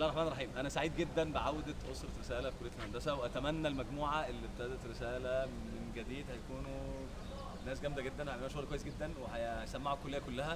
الله الرحمن الرحيم. انا سعيد جدا بعوده اسره رساله في كليه الهندسه، واتمنى المجموعه اللي ابتدت رساله من جديد هيكونوا ناس جامده جدا وهيعملوا شغل كويس جدا وهيسمعوا الكليه كلها.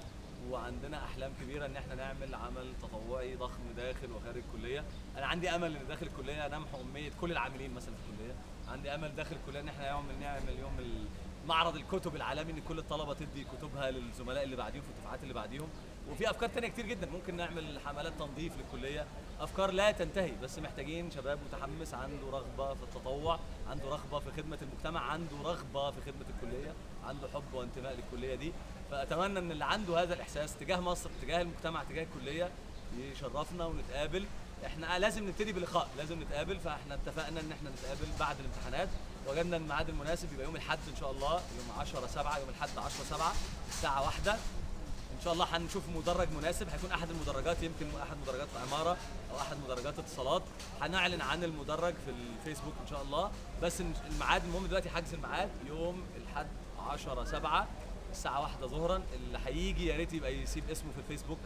وعندنا احلام كبيره ان احنا نعمل عمل تطوعي ضخم داخل وخارج الكليه. انا عندي امل ان داخل الكليه نمحو اميه كل العاملين مثلا في الكليه. عندي امل داخل الكليه ان احنا نعمل يوم معرض الكتب العالمي، ان كل الطلبه تدي كتبها للزملاء اللي بعديهم في الدفعات اللي بعديهم. وفي افكار تانية كتير جدا، ممكن نعمل حملات تنظيف للكليه، افكار لا تنتهي. بس محتاجين شباب متحمس عنده رغبه في التطوع، عنده رغبه في خدمه المجتمع، عنده رغبه في خدمه الكليه، عنده حب وانتماء للكليه دي. فاتمنى ان اللي عنده هذا الاحساس تجاه مصر، تجاه المجتمع، تجاه الكليه يشرفنا ونتقابل. احنا لازم نبتدي بلقاء، لازم نتقابل. فاحنا اتفقنا ان احنا نتقابل بعد الامتحانات، وجدنا الميعاد المناسب يبقى يوم الاحد ان شاء الله، يوم 10/7، يوم الاحد 10/7 الساعه 1 ان شاء الله. هنشوف مدرج مناسب، هيكون احد المدرجات، يمكن احد مدرجات عماره او احد مدرجات اتصالات. هنعلن عن المدرج في الفيسبوك ان شاء الله. بس الميعاد المهم دلوقتي حجز الميعاد يوم الاحد 10/7 الساعه 1 ظهرا. اللي هيجي يا ريت يبقى يسيب اسمه في الفيسبوك،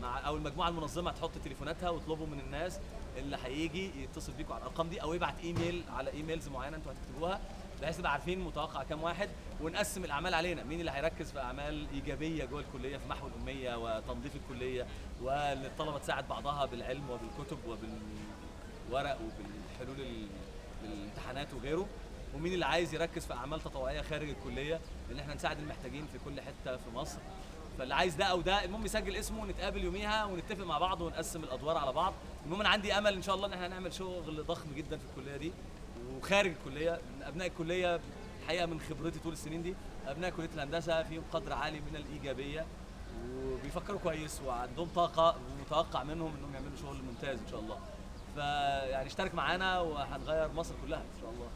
مع او المجموعه المنظمه تحط تليفوناتها واطلبوا من الناس اللي هيجي يتصل بيكم على الارقام دي، او يبعت ايميل على ايميلز معينه انتوا هتكتبوها، بحيث نبقى عارفين متوقع كام واحد، ونقسم الاعمال علينا. مين اللي هيركز في اعمال ايجابيه جوه الكليه في محو الاميه وتنظيف الكليه، وان الطلبه تساعد بعضها بالعلم وبالكتب وبالورق وبالحلول للامتحانات وغيره. ومين اللي عايز يركز في اعمال تطوعيه خارج الكليه، ان احنا نساعد المحتاجين في كل حته في مصر. فاللي عايز ده او ده، المهم يسجل اسمه ونتقابل يوميها ونتفق مع بعض ونقسم الادوار على بعض. المهم انا عندي امل ان شاء الله ان احنا نعمل شغل ضخم جدا في الكليه دي وخارج الكليه. من ابناء الكليه الحقيقه، من خبرتي طول السنين دي، ابناء كليه الهندسه فيهم قدر عالي من الايجابيه وبيفكروا كويس وعندهم طاقه، ومتوقع منهم انهم يعملوا شغل ممتاز ان شاء الله. فيعني اشترك معانا وهنغير مصر كلها ان شاء الله.